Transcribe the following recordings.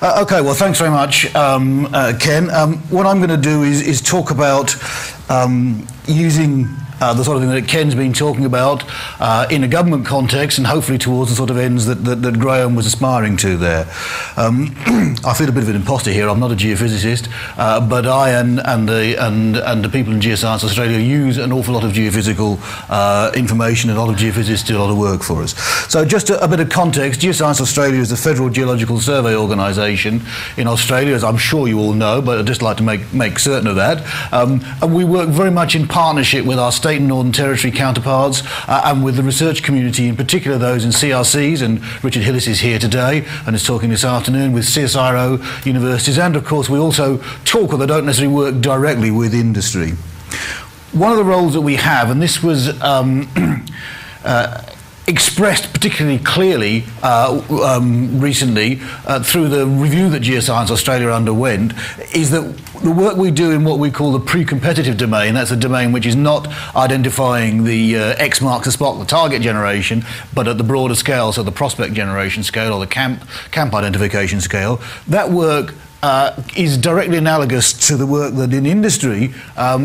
Okay, well, thanks very much, Ken. What I'm going to do is talk about using the sort of thing that Ken's been talking about in a government context, and hopefully towards the sort of ends that Graham was aspiring to there. I feel a bit of an imposter here. I'm not a geophysicist, but I and the people in Geoscience Australia use an awful lot of geophysical information, and a lot of geophysicists do a lot of work for us. So just a bit of context, Geoscience Australia is the federal geological survey organisation in Australia, as I'm sure you all know, but I'd just like to make certain of that. And we work very much in partnership with our state and Northern Territory counterparts and with the research community, in particular those in CRCs, and Richard Hillis is here today and is talking this afternoon with CSIRO universities, and of course we also talk, although don't necessarily work directly with industry. One of the roles that we have, and this was expressed particularly clearly recently through the review that Geoscience Australia underwent, is that the work we do in what we call the pre-competitive domain, that's a domain which is not identifying the X marks the spot, the target generation, but at the broader scale, so the prospect generation scale or the camp identification scale, that work is directly analogous to the work that in industry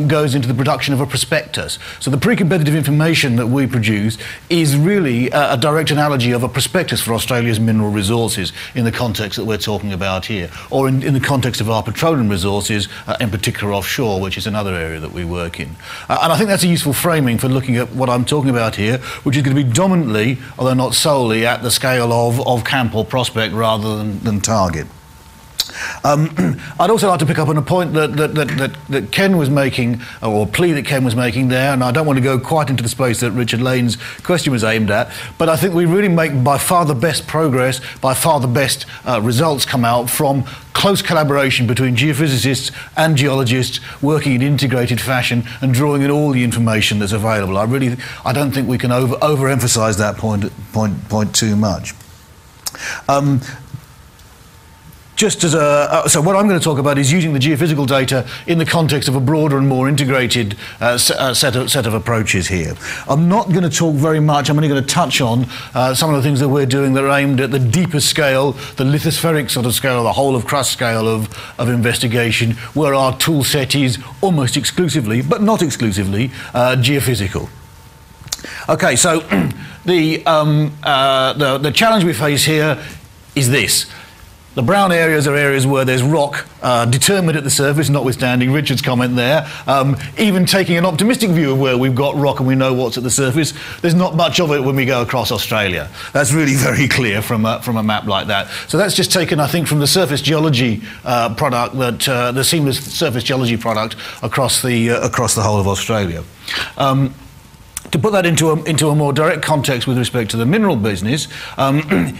goes into the production of a prospectus. So the pre-competitive information that we produce is really a direct analogy of a prospectus for Australia's mineral resources in the context that we're talking about here, or in the context of our petroleum resources, in particular offshore, which is another area that we work in. And I think that's a useful framing for looking at what I'm talking about here, which is going to be dominantly, although not solely, at the scale of camp or prospect rather than target. I'd also like to pick up on a point that Ken was making, or a plea that Ken was making there, and I don't want to go quite into the space that Richard Lane's question was aimed at, but I think we really make by far the best progress, by far the best results come out from close collaboration between geophysicists and geologists working in integrated fashion and drawing in all the information that's available. I don't think we can overemphasize that point too much. Just as so what I'm going to talk about is using the geophysical data in the context of a broader and more integrated set of approaches here. I'm not going to talk very much. I'm only going to touch on some of the things that we're doing that are aimed at the deeper scale, the lithospheric sort of scale, the whole of crust scale of investigation, where our tool set is almost exclusively, but not exclusively, geophysical. Okay, so the challenge we face here is this. The brown areas are areas where there's rock determined at the surface, notwithstanding Richard's comment there. Even taking an optimistic view of where we've got rock and we know what's at the surface, there's not much of it when we go across Australia. That's really very clear from a map like that. So that's just taken, I think, from the surface geology product, the seamless surface geology product across the whole of Australia. To put that into a more direct context with respect to the mineral business,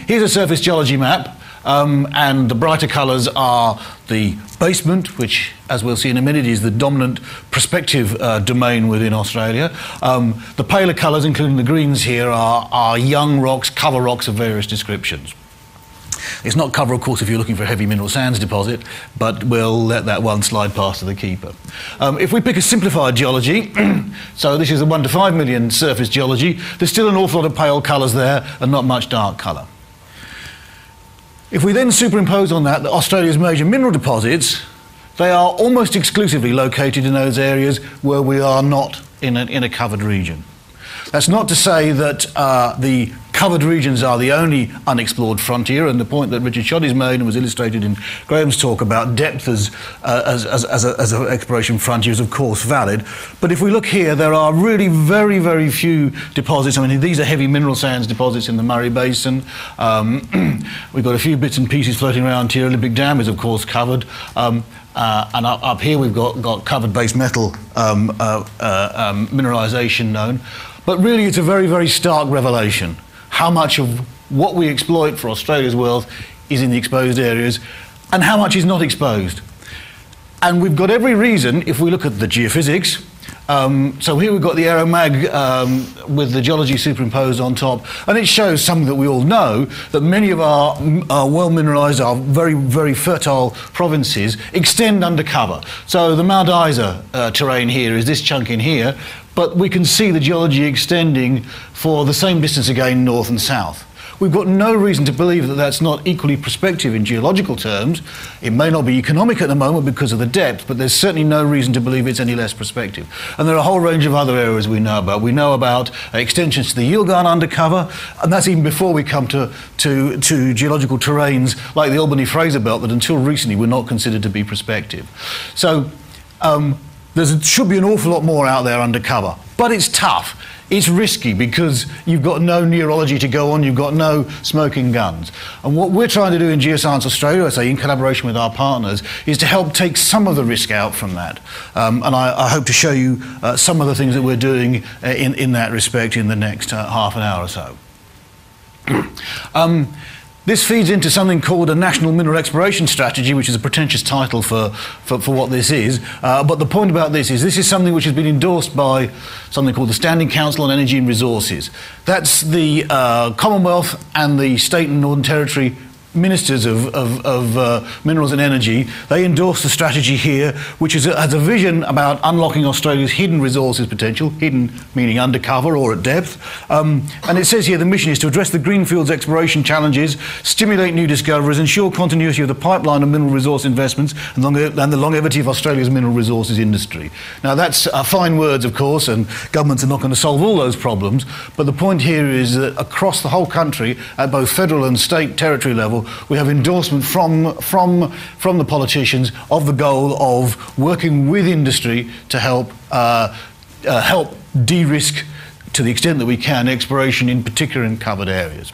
here's a surface geology map. And the brighter colours are the basement, which, as we'll see in a minute, is the dominant prospective domain within Australia. The paler colours, including the greens here, are young rocks, cover rocks of various descriptions. It's not cover, of course, if you're looking for a heavy mineral sands deposit, but we'll let that one slide past to the keeper. If we pick a simplified geology, so this is a 1 to 5 million surface geology, there's still an awful lot of pale colours there and not much dark colour. If we then superimpose on that Australia's major mineral deposits, they are almost exclusively located in those areas where we are not in a covered region. That's not to say that the covered regions are the only unexplored frontier, and the point that Richard Shoddy's made and was illustrated in Graham's talk about depth as an exploration frontier is of course valid. But if we look here, there are really very, very few deposits. I mean, these are heavy mineral sands deposits in the Murray Basin. We've got a few bits and pieces floating around here. Olympic Dam is of course covered. And up here we've got covered base metal mineralisation known. But really it's a very, very stark revelation. How much of what we exploit for Australia's wealth is in the exposed areas and how much is not exposed. And we've got every reason, if we look at the geophysics, so here we've got the aeromag with the geology superimposed on top, and it shows something that we all know, that many of our well mineralised, our very, very fertile provinces extend under cover. So the Mount Isa terrain here is this chunk in here, but we can see the geology extending for the same distance again north and south. We've got no reason to believe that that's not equally prospective in geological terms. It may not be economic at the moment because of the depth, but there's certainly no reason to believe it's any less prospective. And there are a whole range of other areas we know about. We know about extensions to the Yilgarn undercover, and that's even before we come to geological terrains like the Albany-Fraser Belt that until recently were not considered to be prospective. So there should be an awful lot more out there undercover, but it's tough. It's risky because you've got no neurology to go on, you've got no smoking guns. And what we're trying to do in Geoscience Australia, I say in collaboration with our partners, is to help take some of the risk out from that. And I hope to show you some of the things that we're doing in that respect in the next half an hour or so. This feeds into something called a National Mineral Exploration Strategy, which is a pretentious title for what this is. But the point about this is something which has been endorsed by something called the Standing Council on Energy and Resources. That's the Commonwealth and the State and Northern Territory Ministers of Minerals and Energy. They endorse the strategy here, which has a vision about unlocking Australia's hidden resources potential, hidden meaning undercover or at depth. And it says here the mission is to address the greenfields exploration challenges, stimulate new discoveries, ensure continuity of the pipeline of mineral resource investments and the longevity of Australia's mineral resources industry. Now that's fine words, of course, and governments are not going to solve all those problems, but the point here is that across the whole country, at both federal and state territory level, we have endorsement from the politicians of the goal of working with industry to help de-risk, to the extent that we can, exploration in particular in covered areas.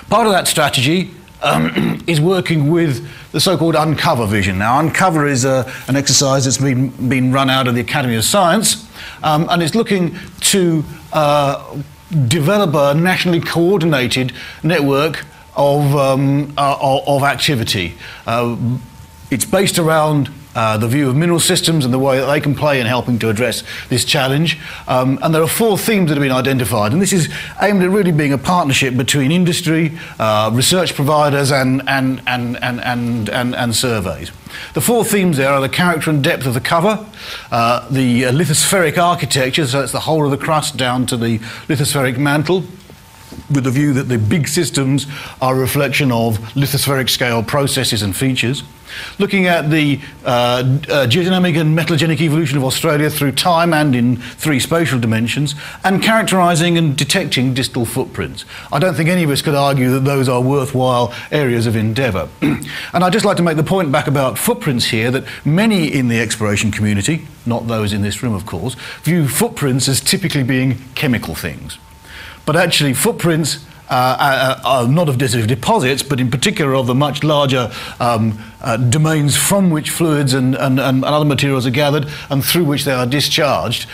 Part of that strategy is working with the so-called Uncover vision. Now, Uncover is an exercise that's been run out of the Academy of Science, and it's looking to develop a nationally coordinated network of activity. It's based around the view of mineral systems and the way that they can play in helping to address this challenge. And there are 4 themes that have been identified, and this is aimed at really being a partnership between industry, research providers and surveys. The 4 themes there are the character and depth of the cover, the lithospheric architecture, so it's the whole of the crust down to the lithospheric mantle, with the view that the big systems are a reflection of lithospheric scale processes and features. Looking at the geodynamic and metallogenic evolution of Australia through time and in 3 spatial dimensions, and characterising and detecting distal footprints. I don't think any of us could argue that those are worthwhile areas of endeavour. And I'd just like to make the point back about footprints here, that many in the exploration community, not those in this room of course, view footprints as typically being chemical things. But actually footprints are not of deposits, but in particular of the much larger domains from which fluids and other materials are gathered and through which they are discharged,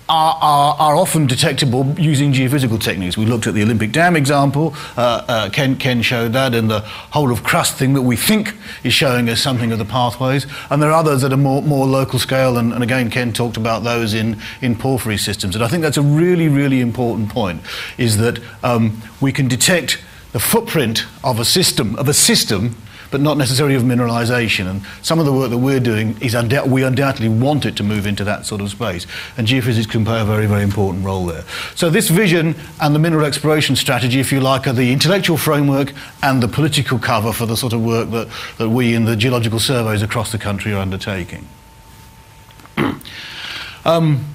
are often detectable using geophysical techniques. We looked at the Olympic Dam example. Ken showed that, and the whole of crust thing that we think is showing us something of the pathways. And there are others that are more local scale, and again, Ken talked about those in porphyry systems. And I think that's a really, really important point, is that we can detect the footprint of a system, but not necessarily of mineralisation. And some of the work that we're doing is we undoubtedly want it to move into that sort of space. And geophysics can play a very, very important role there. So this vision and the mineral exploration strategy, if you like, are the intellectual framework and the political cover for the sort of work that we in the geological surveys across the country are undertaking.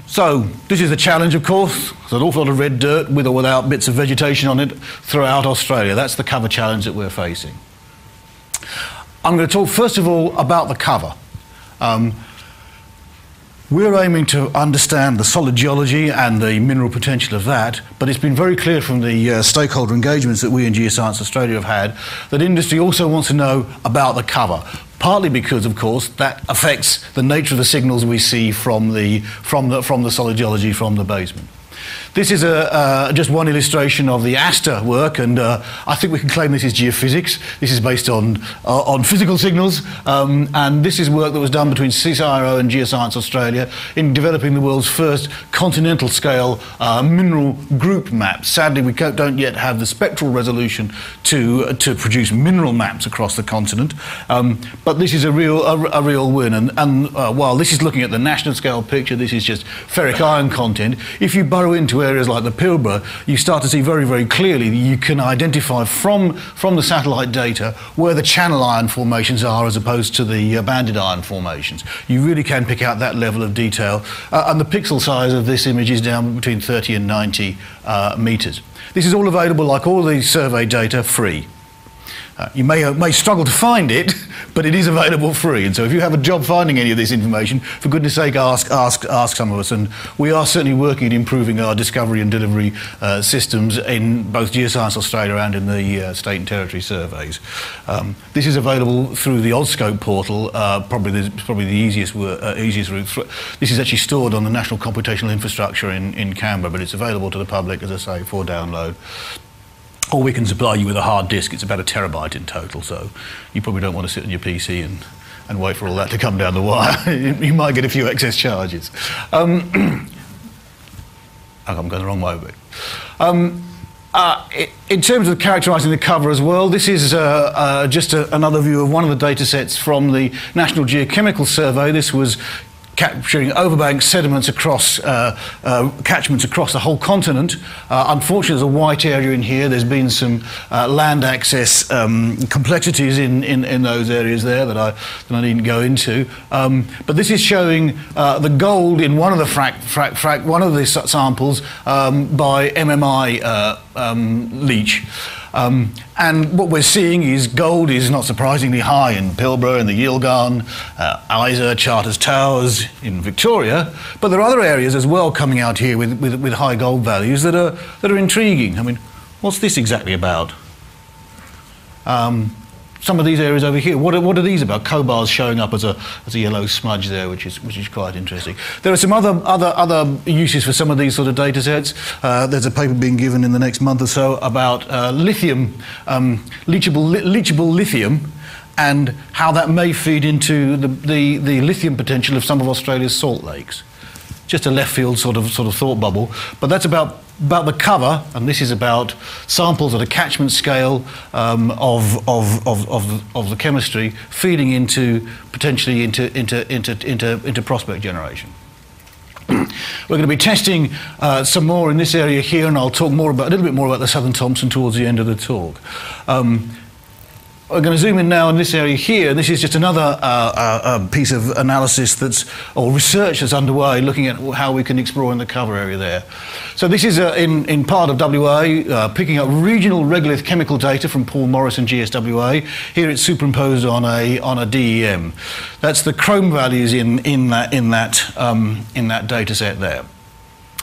So this is a challenge, of course. There's an awful lot of red dirt with or without bits of vegetation on it throughout Australia. That's the cover challenge that we're facing. I'm going to talk first of all about the cover. We're aiming to understand the solid geology and the mineral potential of that, but it's been very clear from the stakeholder engagements that we in Geoscience Australia have had that industry also wants to know about the cover, partly because, of course, that affects the nature of the signals we see from the solid geology from the basement. This is just one illustration of the ASTA work, and I think we can claim this is geophysics. This is based on physical signals, and this is work that was done between CSIRO and Geoscience Australia in developing the world's first continental scale mineral group map. Sadly, we don't yet have the spectral resolution to produce mineral maps across the continent, but this is a real win. And while this is looking at the national scale picture, this is just ferric iron content. If you burrow into areas like the Pilbara, you start to see very, very clearly that you can identify from the satellite data where the channel iron formations are as opposed to the banded iron formations. You really can pick out that level of detail. And the pixel size of this image is down between 30 and 90 meters. This is all available, like all these survey data, free. You may struggle to find it, but it is available free. And so if you have a job finding any of this information, for goodness sake, ask some of us. And we are certainly working at improving our discovery and delivery systems in both Geoscience Australia and in the state and territory surveys. This is available through the ASEG portal, probably the easiest route. This is actually stored on the National Computational Infrastructure in Canberra, but it's available to the public, as I say, for download. Or we can supply you with a hard disk. It's about 1 terabyte in total, so you probably don't want to sit on your PC and wait for all that to come down the wire. You might get a few excess charges. I'm going the wrong way. In terms of characterising the cover as well, this is just another view of one of the data sets from the National Geochemical Survey. This was capturing overbank sediments across catchments across the whole continent. Unfortunately, there's a white area in here. There's been some land access complexities in those areas there that I needn't go into. But this is showing the gold in one of the one of the samples by MMI leach. And what we're seeing is gold is not surprisingly high in Pilbara, in the Yilgarn, Isa, Charters Towers in Victoria, but there are other areas as well coming out here with high gold values that are intriguing. I mean, what's this exactly about? Some of these areas over here, what are these about? Cobars showing up as a yellow smudge there, which is quite interesting. There are some other uses for some of these sort of data sets. There's a paper being given in the next month or so about lithium, leachable lithium, and how that may feed into the lithium potential of some of Australia's salt lakes. Just a left field sort of thought bubble, but that's about the cover, and this is about samples at a catchment scale of the chemistry feeding into potentially into prospect generation. We're going to be testing some more in this area here, and I'll talk a little bit more about the Southern Thompson towards the end of the talk. We're going to zoom in now in this area here. This is just another piece of analysis or research that's underway, looking at how we can explore in the cover area there. So this is in part of WA, picking up regional regolith chemical data from Paul Morris and GSWA. Here it's superimposed on a DEM. That's the chrome values in that data set there.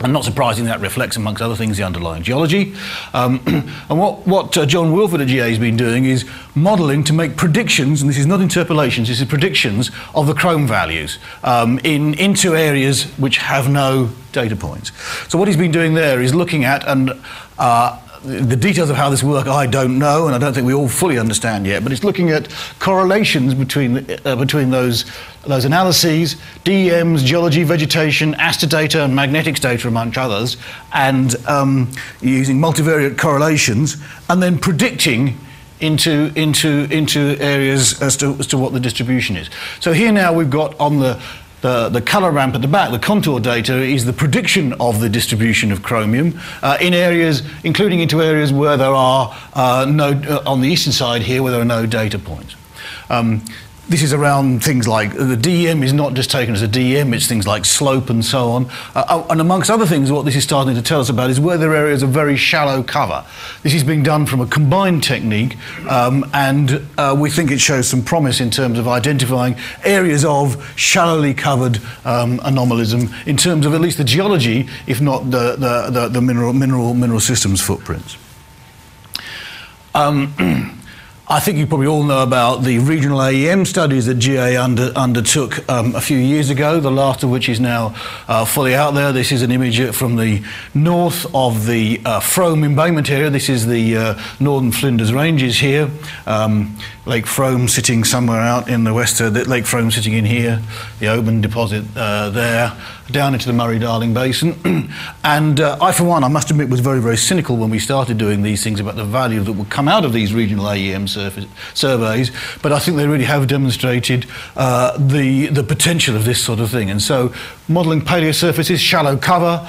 And not surprising, that reflects, amongst other things, the underlying geology. And what John Wilford at GA has been doing is modelling to make predictions, and this is not interpolations, this is predictions of the chrome values into areas which have no data points. So what he's been doing there is looking at, and the details of how this works I don't know, and I don't think we all fully understand yet, but it's looking at correlations between those analyses, DEMs, geology, vegetation, ASTA data, and magnetics data, amongst others, and using multivariate correlations, and then predicting into areas as to what the distribution is. So here now we've got on the colour ramp at the back, the contour data is the prediction of the distribution of chromium in areas, including into areas where there are on the eastern side here, where there are no data points. This is around things like the DEM is not just taken as a DEM, it's things like slope and so on. And amongst other things, what this is starting to tell us about is where there are areas of very shallow cover. This is being done from a combined technique, and we think it shows some promise in terms of identifying areas of shallowly covered anomalism in terms of at least the geology, if not the mineral systems footprints. I think you probably all know about the regional AEM studies that GA undertook a few years ago, the last of which is now fully out there. This is an image from the north of the Frome embayment area. This is the northern Flinders Ranges here. Lake Frome sitting somewhere out in the west, Lake Frome sitting in here, the Oban deposit there, down into the Murray-Darling Basin. And I, for one, I must admit, was very, very cynical when we started doing these things about the value that would come out of these regional AEM surveys, but I think they really have demonstrated the potential of this sort of thing. And so modelling paleosurfaces, shallow cover,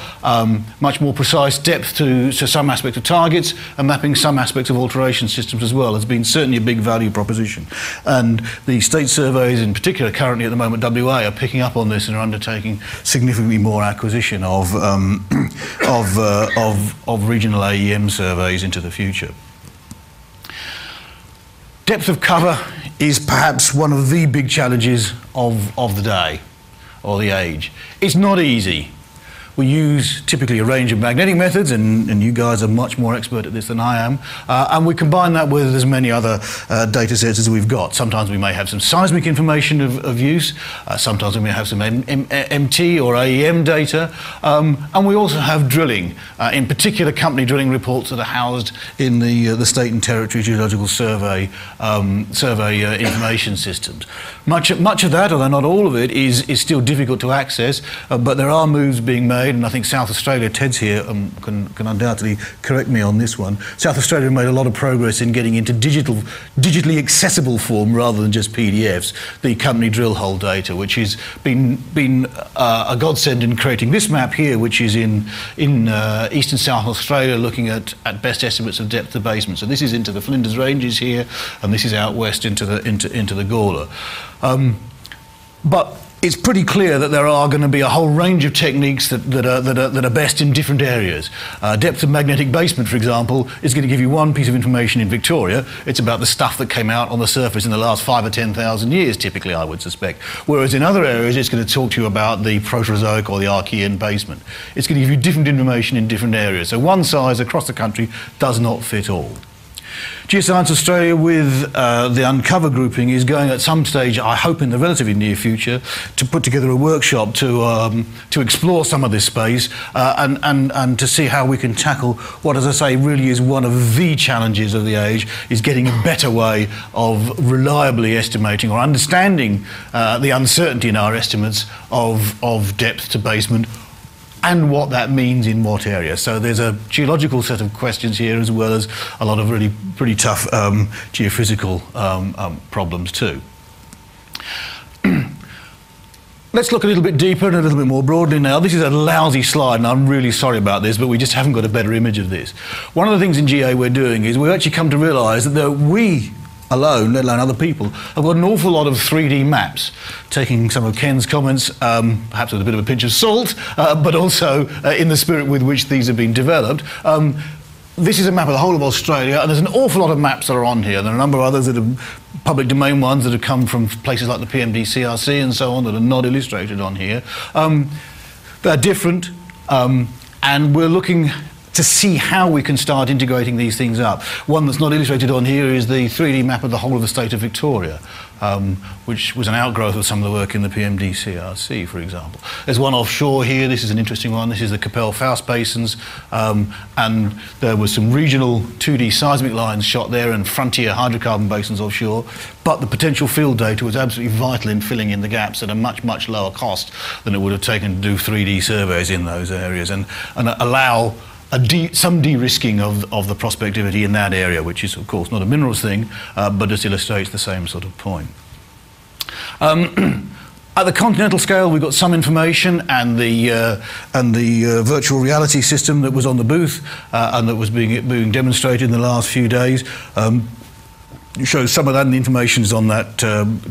much more precise depth to some aspects of targets, and mapping some aspects of alteration systems as well has been certainly a big value proposition. And the state surveys in particular currently at the moment, WA, are picking up on this and are undertaking significantly more acquisition of regional AEM surveys into the future. Depth of cover is perhaps one of the big challenges of the day, or the age. It's not easy. We use typically a range of magnetic methods, and you guys are much more expert at this than I am, and we combine that with as many other data sets as we've got. Sometimes we may have some seismic information of use, sometimes we may have some MT or AEM data, and we also have drilling, in particular company drilling reports that are housed in the state and territory geological survey information systems. Much of that, although not all of it, is still difficult to access, but there are moves being made, and I think South Australia, Ted's here, can undoubtedly correct me on this one. South Australia made a lot of progress in getting into digitally accessible form rather than just PDFs, the company drill hole data, which has been a godsend in creating this map here, which is in eastern South Australia, looking at best estimates of depth of basement. So this is into the Flinders Ranges here, and this is out west into the Gawler. But it's pretty clear that there are going to be a whole range of techniques that are best in different areas. Depth of magnetic basement, for example, is going to give you one piece of information in Victoria. It's about the stuff that came out on the surface in the last 5,000 or 10,000 years, typically, I would suspect. Whereas in other areas, it's going to talk to you about the Proterozoic or the Archean basement. It's going to give you different information in different areas. So one size across the country does not fit all. Geoscience Australia, with the Undercover grouping, is going at some stage, I hope in the relatively near future, to put together a workshop to explore some of this space and to see how we can tackle what, as I say, really is one of the challenges of the age, is getting a better way of reliably estimating or understanding the uncertainty in our estimates of depth to basement, and what that means in what area. So there's a geological set of questions here, as well as a lot of really pretty tough geophysical problems too. Let's look a little bit deeper and a little bit more broadly now. This is a lousy slide, and I'm really sorry about this, but we just haven't got a better image of this. One of the things in GA we're doing is we've actually come to realise that we alone, let alone other people, have got an awful lot of 3D maps, taking some of Ken's comments, perhaps with a bit of a pinch of salt, but also in the spirit with which these have been developed. This is a map of the whole of Australia, and there's an awful lot of maps that are on here. There are a number of others that are public domain ones that have come from places like the PMD CRC and so on that are not illustrated on here. They're different, and we're looking to see how we can start integrating these things up. One that's not illustrated on here is the 3D map of the whole of the state of Victoria, which was an outgrowth of some of the work in the PMD CRC, for example. There's one offshore here. This is an interesting one. This is the Capel-Faust basins, and there was some regional 2D seismic lines shot there and frontier hydrocarbon basins offshore, but the potential field data was absolutely vital in filling in the gaps at a much, much lower cost than it would have taken to do 3D surveys in those areas and allow some de-risking of the prospectivity in that area, which is, of course, not a minerals thing, but just illustrates the same sort of point. At the continental scale, we've got some information, and the virtual reality system that was on the booth and that was being demonstrated in the last few days. Shows some of that, and the information is on that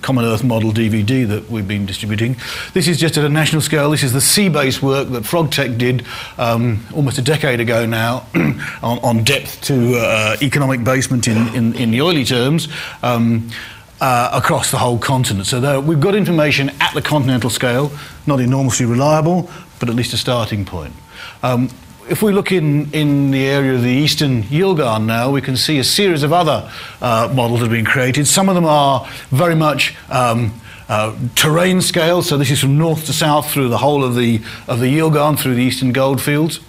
Common Earth Model DVD that we've been distributing. This is just at a national scale. This is the sea-based work that FrogTech did almost a decade ago now on depth to economic basement in the oily terms across the whole continent. So we've got information at the continental scale, not enormously reliable, but at least a starting point. If we look in the area of the eastern Yilgarn now, we can see a series of other models that have been created. Some of them are very much terrain scale, so this is from north to south through the whole of the Yilgarn, through the eastern goldfields,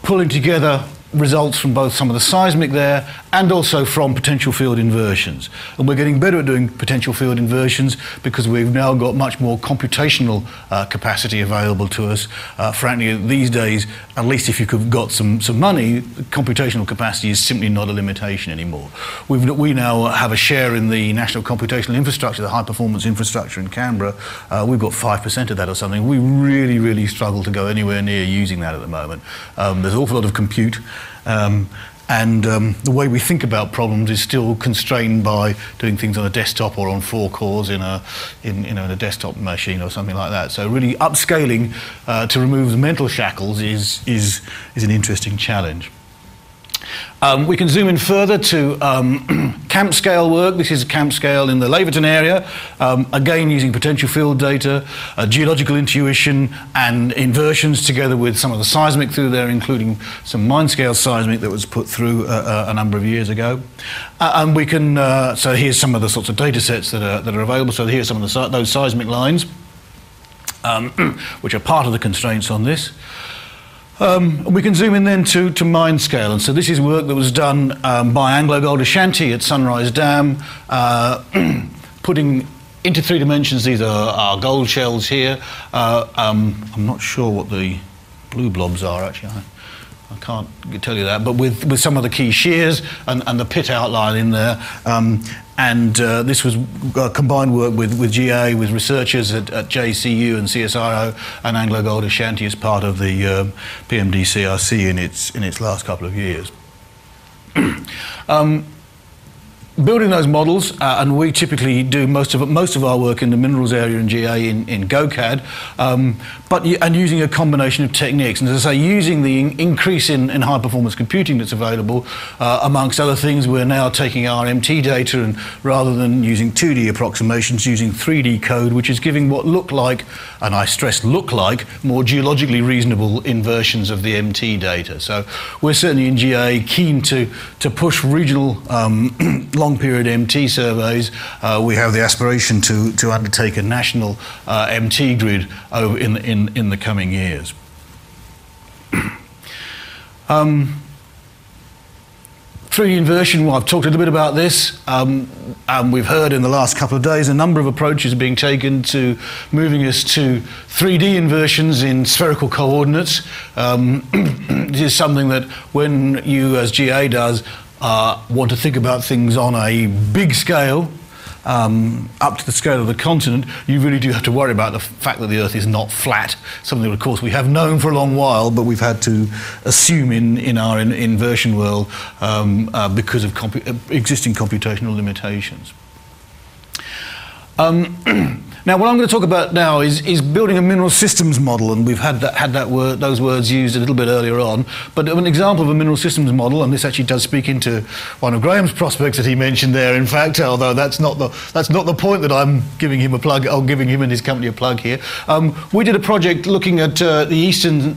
pulling together results from both some of the seismic there and also from potential field inversions. And we're getting better at doing potential field inversions because we've now got much more computational capacity available to us. Frankly, these days, at least if you've got some money, computational capacity is simply not a limitation anymore. We now have a share in the national computational infrastructure, the high performance infrastructure in Canberra. We've got 5% of that or something. We really, really struggle to go anywhere near using that at the moment. There's an awful lot of compute. And the way we think about problems is still constrained by doing things on a desktop or on 4 cores in a desktop machine or something like that. So really upscaling to remove the mental shackles is an interesting challenge. We can zoom in further to camp scale work. This is camp scale in the Laverton area, again using potential field data, geological intuition and inversions together with some of the seismic through there, including some mine scale seismic that was put through a number of years ago. And we can, so here's some of the sorts of data sets that are available. So here's some of those seismic lines, which are part of the constraints on this. We can zoom in then to mine scale, and so this is work that was done by AngloGold Ashanti at Sunrise Dam, putting into 3 dimensions. These are gold shells here. I'm not sure what the blue blobs are actually. I can't tell you that, but with some of the key shears and the pit outline in there. This was combined work with GA, with researchers at JCU and CSIRO and AngloGold Ashanti as part of the PMD-CRC in its last couple of years. Building those models, and we typically do most of our work in the minerals area in GA in GoCAD, and using a combination of techniques. And as I say, using the increase in high performance computing that's available, amongst other things, we're now taking our MT data and rather than using 2D approximations, using 3D code, which is giving what look like, and I stress look like, more geologically reasonable inversions of the MT data. So we're certainly in GA keen to push regional long period MT surveys. We have the aspiration to undertake a national MT grid over in the coming years. 3D inversion, well, I've talked a little bit about this. We've heard in the last couple of days a number of approaches are being taken to moving us to 3D inversions in spherical coordinates. This is something that when you, as GA does, want to think about things on a big scale, up to the scale of the continent, you really do have to worry about the fact that the Earth is not flat, something that, of course, we have known for a long while, but we've had to assume in our inversion world because of existing computational limitations. Now, what I'm going to talk about now is building a mineral systems model, and we've had those words used a little bit earlier on. But an example of a mineral systems model, and this actually does speak into one of Graham's prospects that he mentioned there. In fact, although that's not the point that I'm giving him a plug, or giving him and his company a plug here. We did a project looking at the eastern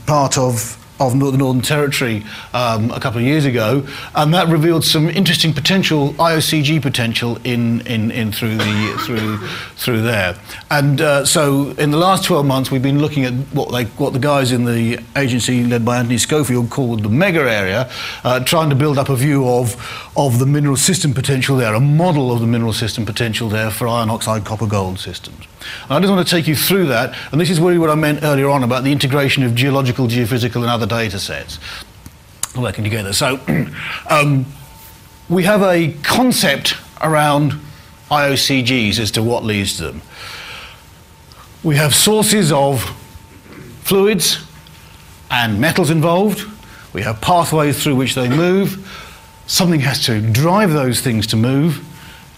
part of the Northern Territory a couple of years ago, and that revealed some interesting potential IOCG potential through there. And so in the last 12 months, we've been looking at what the guys in the agency led by Anthony Schofield called the mega area, trying to build up a view of the mineral system potential there, a model of the mineral system potential there for iron oxide copper gold systems. And I just want to take you through that, and this is really what I meant earlier on about the integration of geological, geophysical and other data sets working together. So we have a concept around IOCGs as to what leads to them. We have sources of fluids and metals involved. We have pathways through which they move. Something has to drive those things to move,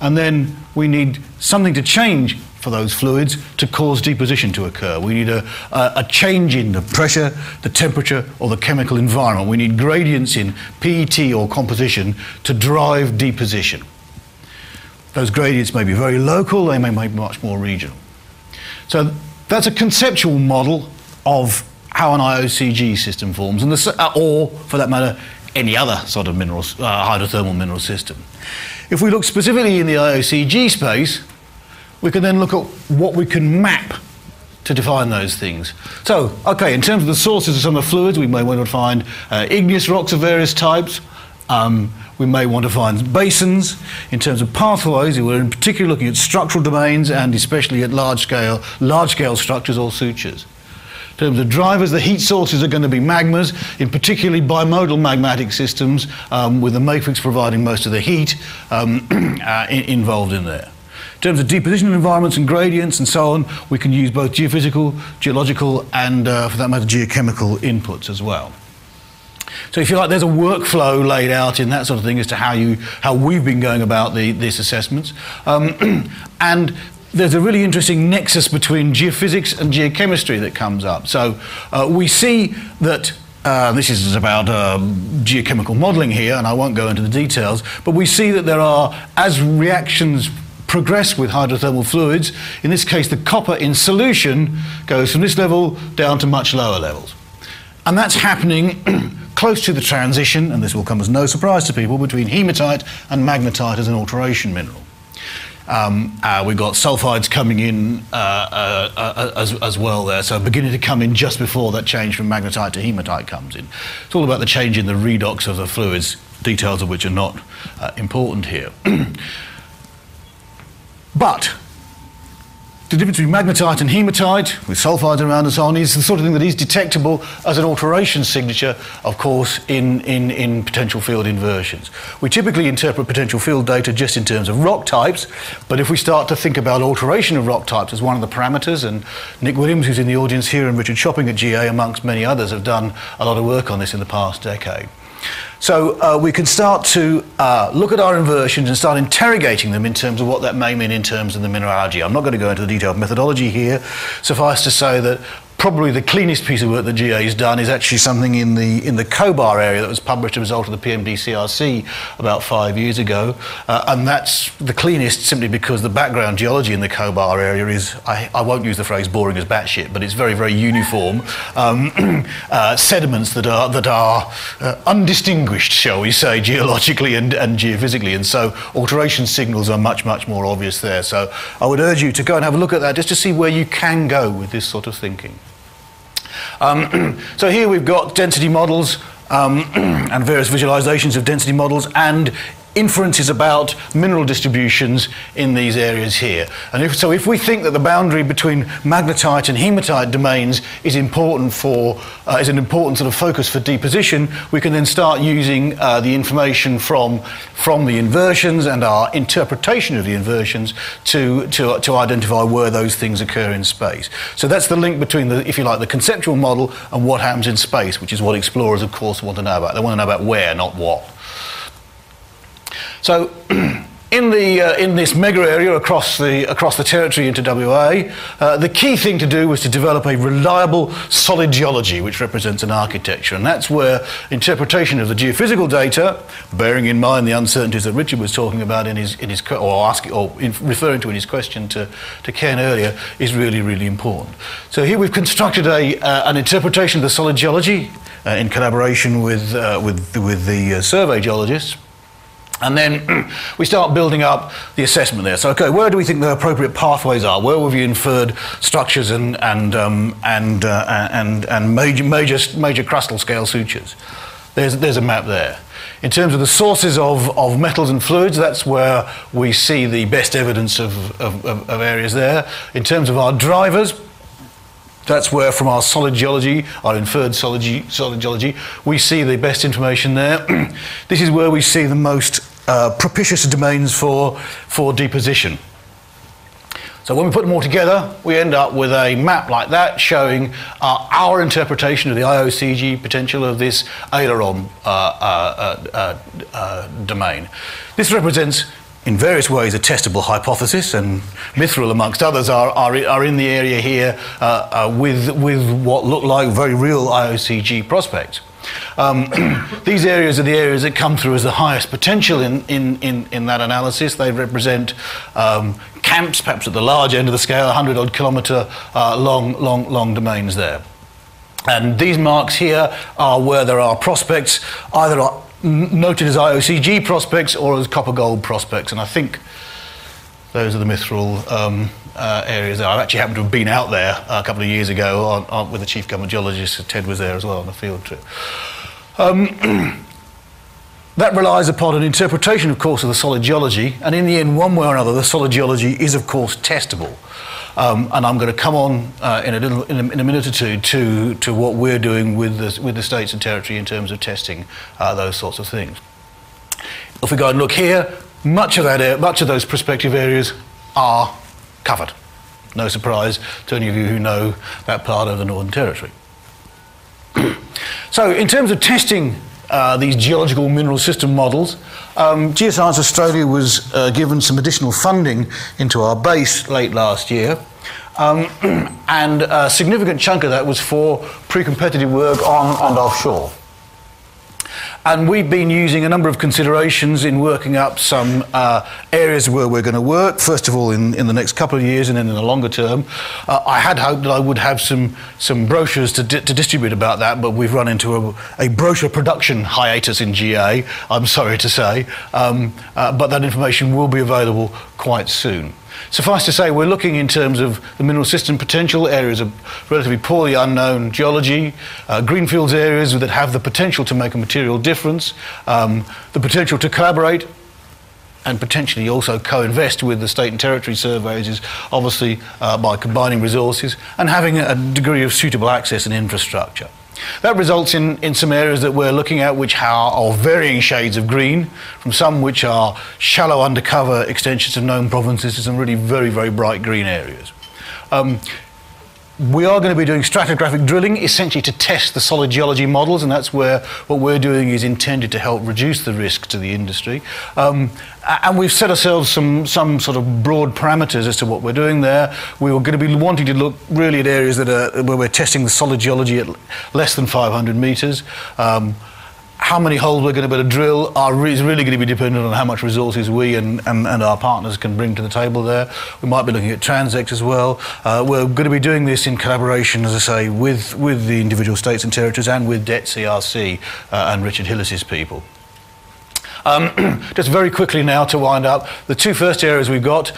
and then we need something to change for those fluids to cause deposition to occur. We need a change in the pressure, the temperature, or the chemical environment. We need gradients in PET or composition to drive deposition. Those gradients may be very local, they may be much more regional. So that's a conceptual model of how an IOCG system forms, and or, for that matter, any other sort of hydrothermal mineral system. If we look specifically in the IOCG space, we can then look at what we can map to define those things. So, okay, in terms of the sources of some of the fluids, we may want to find igneous rocks of various types, We may want to find basins. In terms of pathways, we're in particular looking at structural domains and especially at large-scale structures or sutures. In terms of drivers, the heat sources are going to be magmas, in particularly bimodal magmatic systems, with the matrix providing most of the heat involved in there. In terms of deposition environments and gradients and so on, we can use both geophysical, geological, and for that matter, geochemical inputs as well. So if you like, there's a workflow laid out in that sort of thing as to how we've been going about these assessments. And there's a really interesting nexus between geophysics and geochemistry that comes up. So we see that this is about geochemical modelling here, and I won't go into the details, but we see that there are, as reactions progress with hydrothermal fluids, in this case the copper in solution goes from this level down to much lower levels. And that's happening close to the transition, and this will come as no surprise to people, between hematite and magnetite as an alteration mineral. We've got sulfides coming in as well there, so beginning to come in just before that change from magnetite to hematite comes in. It's all about the change in the redox of the fluids, details of which are not important here. But the difference between magnetite and hematite, with sulfides around and so on, is the sort of thing that is detectable as an alteration signature, of course, in potential field inversions. We typically interpret potential field data just in terms of rock types, but if we start to think about alteration of rock types as one of the parameters, and Nick Williams, who's in the audience here, and Richard Shopping at GA, amongst many others, have done a lot of work on this in the past decade. So we can start to look at our inversions and start interrogating them in terms of what that may mean in terms of the mineralogy. I'm not going to go into the detailed methodology here. Suffice to say that probably the cleanest piece of work that GA has done is actually something in the Cobar area that was published as a result of the PMD-CRC about 5 years ago. And that's the cleanest simply because the background geology in the Cobar area is, I won't use the phrase boring as batshit, but it's very, very uniform. Sediments that are undistinguished, shall we say, geologically and geophysically. And so alteration signals are much, much more obvious there. So I would urge you to go and have a look at that just to see where you can go with this sort of thinking. So here we've got density models and various visualizations of density models and inferences about mineral distributions in these areas here. And if we think that the boundary between magnetite and hematite domains is important is an important sort of focus for deposition, we can then start using the information from the inversions and our interpretation of the inversions to identify where those things occur in space. So that's the link between the, if you like, the conceptual model and what happens in space, which is what explorers, of course, want to know about. They want to know about where, not what. So in this mega area across the territory into WA, the key thing to do was to develop a reliable, solid geology, which represents an architecture. And that's where interpretation of the geophysical data, bearing in mind the uncertainties that Richard was talking about referring to in his question to Ken earlier, is really, really important. So here we've constructed an interpretation of the solid geology in collaboration with the survey geologists. And then we start building up the assessment there. So, okay, where do we think the appropriate pathways are? Where have you inferred structures and major crustal scale sutures? There's a map there. In terms of the sources of metals and fluids, that's where we see the best evidence of areas there. In terms of our drivers, that's where, from our solid geology, our inferred solid geology, we see the best information there. This is where we see the most propitious domains for deposition. So when we put them all together, we end up with a map like that showing our interpretation of the ASEG potential of this aileron domain. This represents, in various ways, a testable hypothesis, and Mithril, amongst others, are in the area here with what look like very real ASEG prospects. These areas are the areas that come through as the highest potential in that analysis. They represent camps, perhaps at the large end of the scale, 100-odd kilometre long domains there. And these marks here are where there are prospects, either noted as ASEG prospects or as copper-gold prospects, and I think those are the Mithril areas there. I actually happened to have been out there a couple of years ago with the chief government geologist. Ted was there as well on a field trip. That relies upon an interpretation, of course, of the solid geology, and in the end, one way or another, the solid geology is, of course, testable. And I'm going to come on in a minute or two to what we're doing with the states and territory in terms of testing those sorts of things. If we go and look here, much of those prospective areas are covered. No surprise to any of you who know that part of the Northern Territory. So, in terms of testing these geological mineral system models, Geoscience Australia was given some additional funding into our base late last year, and a significant chunk of that was for pre-competitive work on and offshore. And we've been using a number of considerations in working up some areas where we're going to work, first of all in the next couple of years and then in the longer term. I had hoped that I would have some brochures to distribute about that, but we've run into a brochure production hiatus in GA, I'm sorry to say, but that information will be available quite soon. Suffice to say, we're looking in terms of the mineral system potential, areas of relatively poorly unknown geology, greenfields areas that have the potential to make a material difference, the potential to collaborate and potentially also co-invest with the state and territory surveys is obviously by combining resources and having a degree of suitable access and infrastructure. That results in some areas that we're looking at which are of varying shades of green, from some which are shallow undercover extensions of known provinces to some really very, very bright green areas. We are going to be doing stratigraphic drilling, essentially to test the solid geology models, and that's where what we're doing is intended to help reduce the risk to the industry. And we've set ourselves some sort of broad parameters as to what we're doing there. We were going to be wanting to look really at areas that where we're testing the solid geology at less than 500 metres. How many holes we're going to be able to drill is really going to be dependent on how much resources we and our partners can bring to the table there. We might be looking at transects as well. We're going to be doing this in collaboration, as I say, with the individual states and territories and with DET CRC and Richard Hillis's people. Just very quickly now to wind up, the two first areas we've got.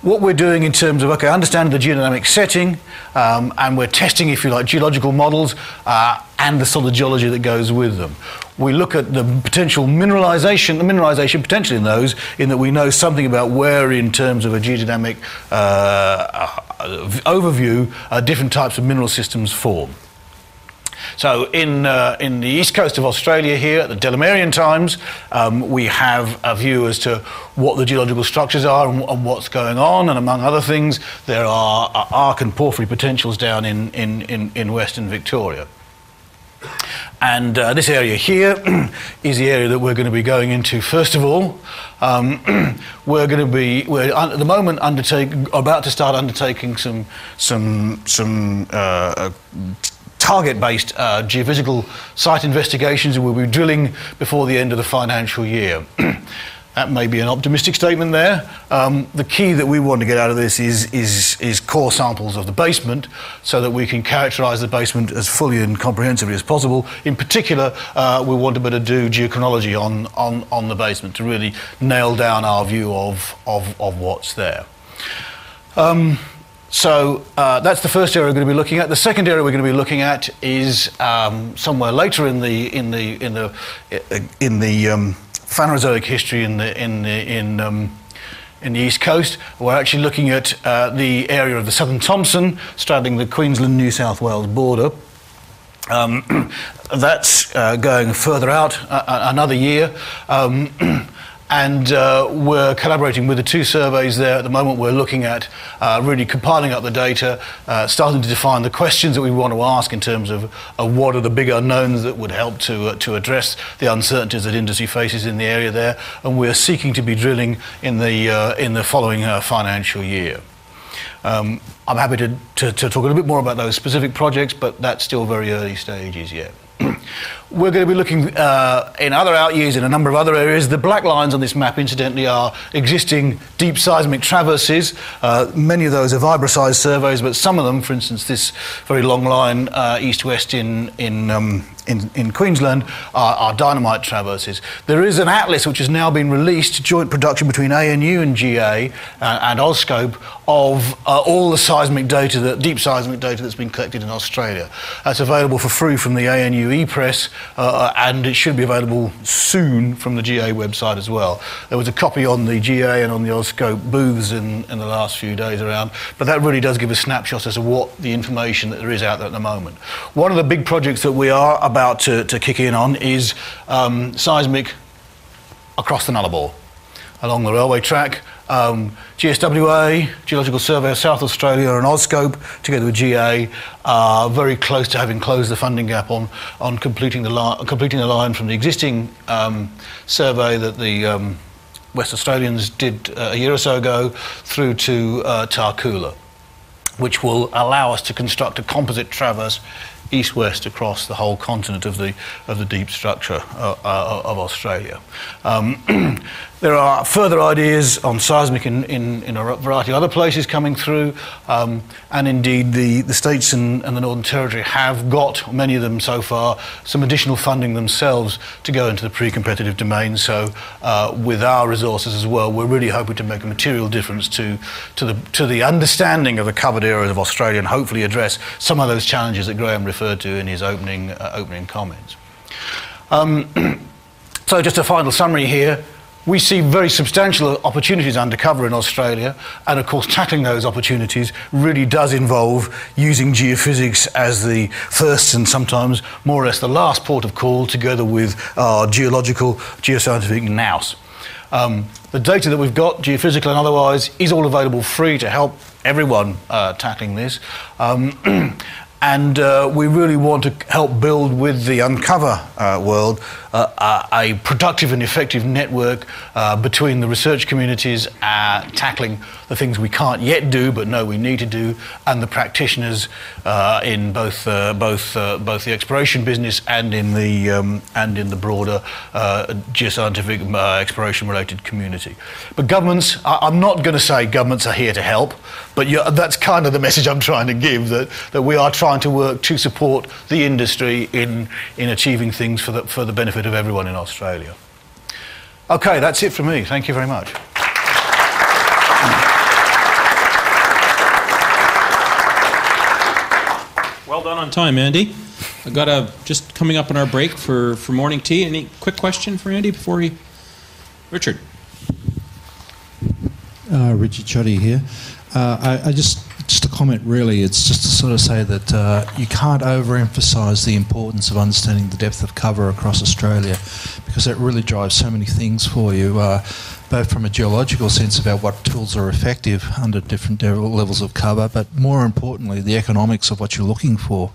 What we're doing in terms of, understanding the geodynamic setting, and we're testing, if you like, geological models and the solid geology that goes with them. We look at the potential mineralization potential in those, in that we know something about where, in terms of a geodynamic overview, different types of mineral systems form. So in the east coast of Australia here, at the Delamerian times, we have a view as to what the geological structures are and what's going on, and among other things, there are arc and porphyry potentials down in Western Victoria. And this area here is the area that we're going to be going into first of all. We're at the moment about to start undertaking some target-based geophysical site investigations, and we'll be drilling before the end of the financial year. That may be an optimistic statement there. The key that we want to get out of this is core samples of the basement, so that we can characterise the basement as fully and comprehensively as possible. In particular, we want to be able to do geochronology on the basement to really nail down our view of what's there. So that's the first area we're going to be looking at. The second area we're going to be looking at is somewhere later in the Phanerozoic history in the East Coast. We're actually looking at the area of the Southern Thomson, straddling the Queensland-New South Wales border. That's going further out another year. And we're collaborating with the two surveys there. At the moment, we're looking at really compiling up the data, starting to define the questions that we want to ask in terms of what are the big unknowns that would help to address the uncertainties that industry faces in the area there. And we're seeking to be drilling in the following financial year. I'm happy to talk a little bit more about those specific projects, but that's still very early stages yet. We're going to be looking in other out years in a number of other areas. The black lines on this map, incidentally, are existing deep seismic traverses. Many of those are vibro-sized surveys, but some of them, for instance, this very long line east-west in Queensland, are dynamite traverses. There is an atlas which has now been released, joint production between ANU and GA and AusScope, of all the seismic data, deep seismic data that's been collected in Australia. That's available for free from the ANU ePress, and it should be available soon from the GA website as well. There was a copy on the GA and on the ASEG booths in the last few days around, but that really does give a snapshot as to what the information that there is out there at the moment. One of the big projects that we are about to kick in on is seismic across the Nullarbor, along the railway track. GSWA, Geological Survey of South Australia, and AusScope, together with GA, are very close to having closed the funding gap on completing the line from the existing survey that the West Australians did a year or so ago through to Tarcoola, which will allow us to construct a composite traverse east-west across the whole continent of the deep structure of Australia. There are further ideas on seismic in a variety of other places coming through, and indeed the states and the Northern Territory have got, many of them so far, some additional funding themselves to go into the pre-competitive domain. So with our resources as well, we're really hoping to make a material difference to the understanding of the covered areas of Australia, and hopefully address some of those challenges that Graham referred to in his opening comments. So just a final summary here. We see very substantial opportunities undercover in Australia, and of course tackling those opportunities really does involve using geophysics as the first and sometimes more or less the last port of call, together with our geological, geoscientific nous. The data that we've got, geophysical and otherwise, is all available free to help everyone tackling this. And we really want to help build with the Uncover world a productive and effective network between the research communities tackling the things we can't yet do but know we need to do, and the practitioners in both the exploration business and in the broader geoscientific exploration-related community. But governments, I'm not going to say governments are here to help, but that's kind of the message I'm trying to give, that we are trying to work to support the industry in achieving things for the benefit of everyone in Australia. Okay, that's it from me. Thank you very much. Well done on time, Andy. I've got just coming up on our break for morning tea. Any quick question for Andy before he... Richard. Richard Choddy here. I just a comment really, it's just to sort of say that you can't overemphasise the importance of understanding the depth of cover across Australia, because that really drives so many things for you, both from a geological sense about what tools are effective under different levels of cover, but more importantly the economics of what you're looking for.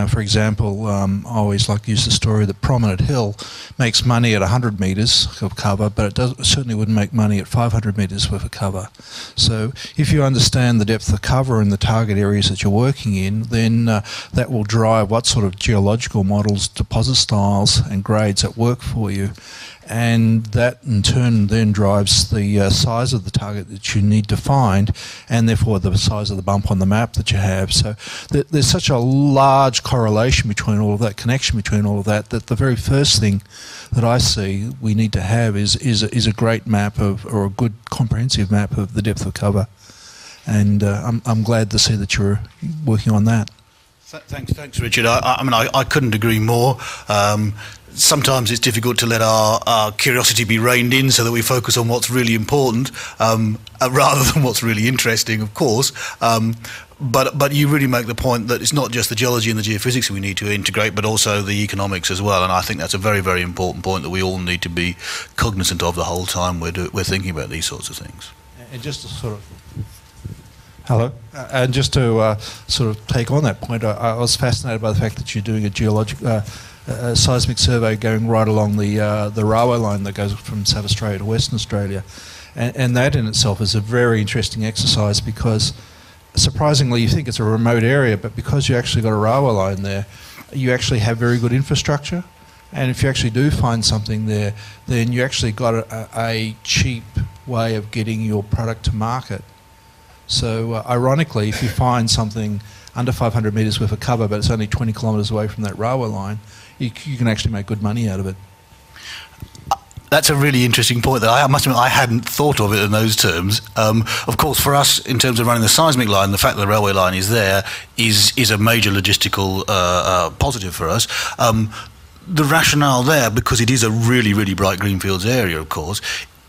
For example, I always like to use the story that Prominent Hill makes money at 100 metres of cover, but it certainly wouldn't make money at 500 metres worth of cover. So if you understand the depth of cover in the target areas that you're working in, then that will drive what sort of geological models, deposit styles and grades that work for you. And that in turn then drives the size of the target that you need to find, and therefore the size of the bump on the map that you have. So there's such a large correlation between all of that, connection between all of that, that the very first thing that I see we need to have is a great map of, or a good comprehensive map of the depth of cover. And I'm glad to see that you're working on that. Thanks, Richard. I mean, I couldn't agree more. Sometimes it's difficult to let our curiosity be reined in so that we focus on what's really important rather than what's really interesting, of course. But you really make the point that it's not just the geology and the geophysics we need to integrate, but also the economics as well. And I think that's a very, very important point that we all need to be cognizant of the whole time we're thinking about these sorts of things. And just to sort of... Hello. And just to sort of take on that point, I was fascinated by the fact that you're doing a seismic survey going right along the railway line that goes from South Australia to Western Australia. And that in itself is a very interesting exercise, because surprisingly you think it's a remote area, but because you actually got a railway line there, you actually have very good infrastructure. And if you actually do find something there, then you actually got a cheap way of getting your product to market. So ironically, if you find something under 500 metres worth of cover, but it's only 20 kilometres away from that railway line, you can actually make good money out of it. That's a really interesting point that I must admit I hadn't thought of it in those terms. Of course, for us, in terms of running the seismic line, the fact that the railway line is there is a major logistical positive for us. the rationale there, because it is a really, really bright greenfields area, of course,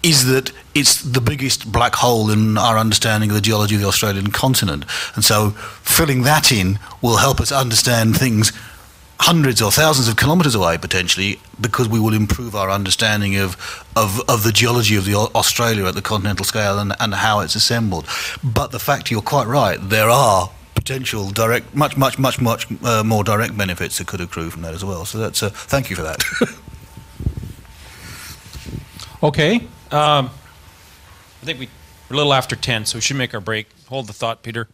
is that it's the biggest black hole in our understanding of the geology of the Australian continent. And so filling that in will help us understand things hundreds or thousands of kilometres away, potentially, because we will improve our understanding of the geology of the Australia at the continental scale and how it's assembled. But the fact, you're quite right, there are potential direct, much more direct benefits that could accrue from that as well. So that's thank you for that. Okay. I think we're a little after 10, so we should make our break. Hold the thought, Peter.